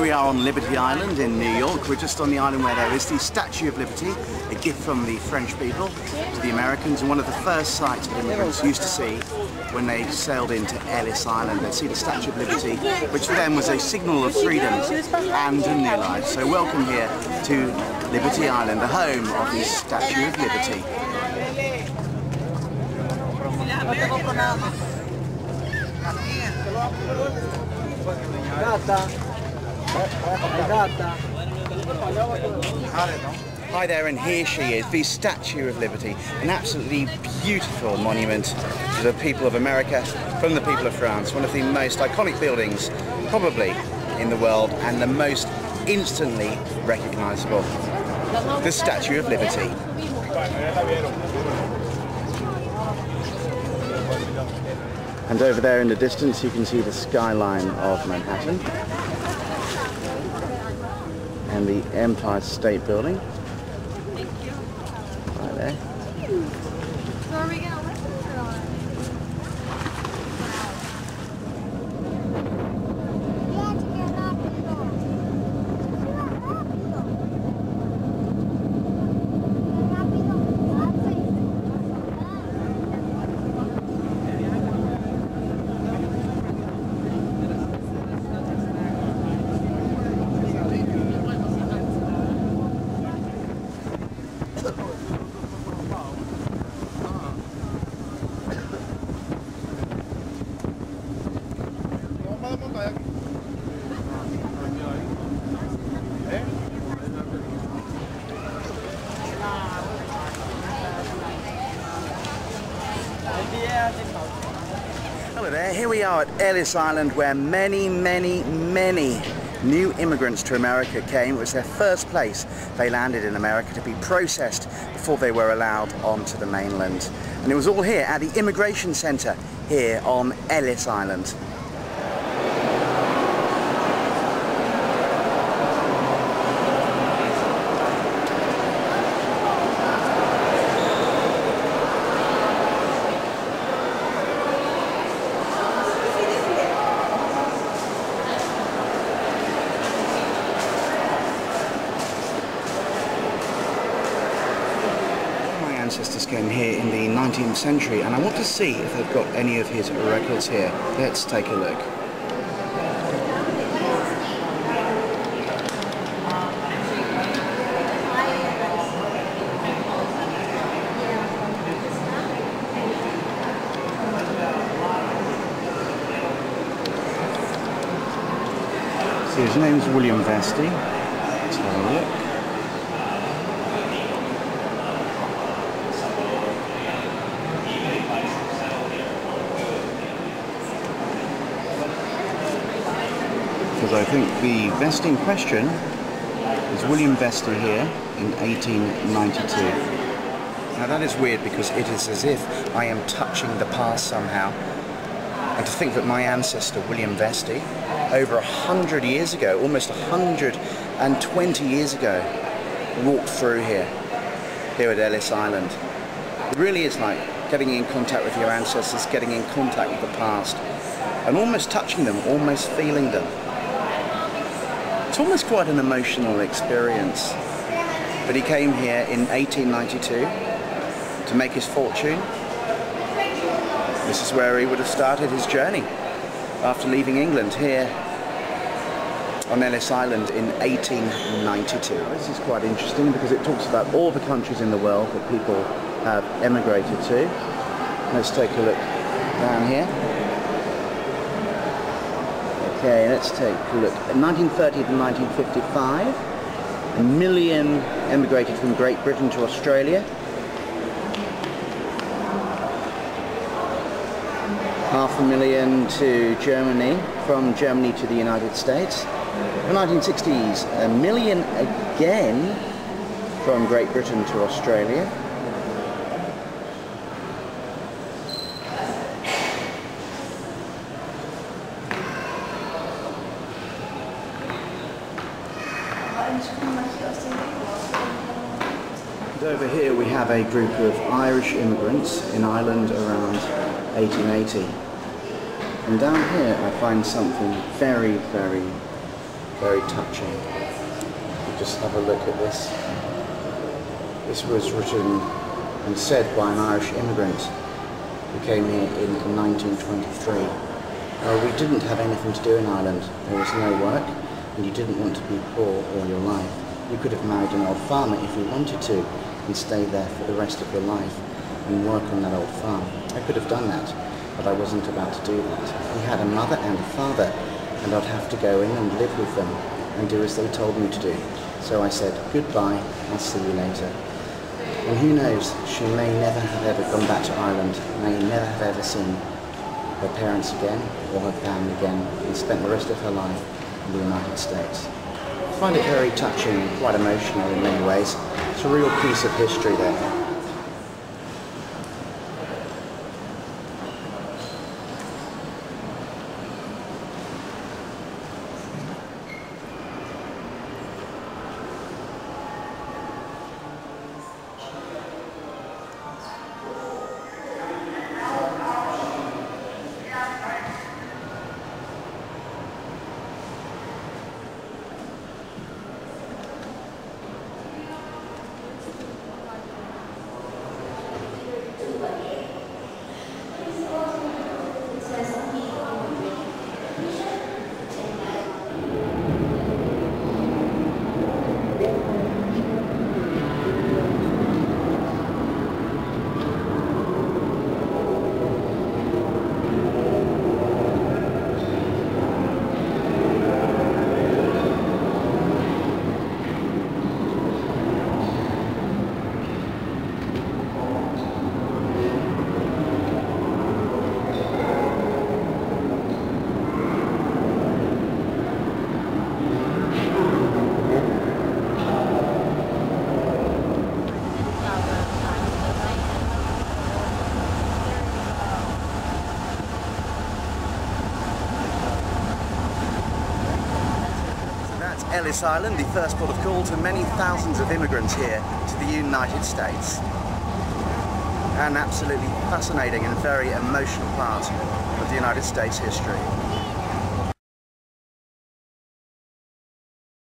we are on Liberty Island in New York. We're just on the island where there is the Statue of Liberty, a gift from the French people to the Americans, and one of the first sights immigrants used to see when they sailed into Ellis Island. They'd see the Statue of Liberty, which for them was a signal of freedom and a new life. So welcome here to Liberty Island, the home of the Statue of Liberty. Hi there, and here she is, the Statue of Liberty, an absolutely beautiful monument to the people of America from the people of France, one of the most iconic buildings probably in the world and the most instantly recognisable, the Statue of Liberty. And over there in the distance you can see the skyline of Manhattan and the Empire State Building. Thank you. Right there. So are we gonna listen or what? Hello there, here we are at Ellis Island where many new immigrants to America came. It was their first place they landed in America to be processed before they were allowed onto the mainland. And it was all here at the Immigration Centre here on Ellis Island. Ancestors came here in the 19th century, and I want to see if they've got any of his records here. Let's take a look. So his name's William Vesti. Let's have a look. Because I think the vest in question is William Vesti here in 1892. Now that is weird because it is as if I am touching the past somehow. And to think that my ancestor, William Vesti, over 100 years ago, almost 120 years ago, walked through here at Ellis Island. It really is like getting in contact with your ancestors, getting in contact with the past, and almost touching them, almost feeling them. It's almost quite an emotional experience. But he came here in 1892 to make his fortune. This is where he would have started his journey after leaving England, here on Ellis Island in 1892. This is quite interesting because it talks about all the countries in the world that people have emigrated to. Let's take a look down here. Okay, let's take a look. 1930 to 1955, 1 million emigrated from Great Britain to Australia. 500,000 to Germany, from Germany to the United States. In the 1960s, 1 million again from Great Britain to Australia. And over here we have a group of Irish immigrants in Ireland around 1880. And down here I find something very, very very touching. You just have a look at this. This was written and said by an Irish immigrant who came here in 1923. We didn't have anything to do in Ireland. There was no work, and you didn't want to be poor all your life. You could have married an old farmer if you wanted to, and stay there for the rest of your life and work on that old farm. I could have done that, but I wasn't about to do that. We had a mother and a father, and I'd have to go in and live with them and do as they told me to do. So I said, goodbye, I'll see you later. And who knows, she may never have ever gone back to Ireland, may never have ever seen her parents again or her family again, and spent the rest of her life in the United States. I find it very touching and quite emotional in many ways. It's a real piece of history there. Ellis Island, the first port of call to many thousands of immigrants here to the United States. An absolutely fascinating and very emotional part of the United States history.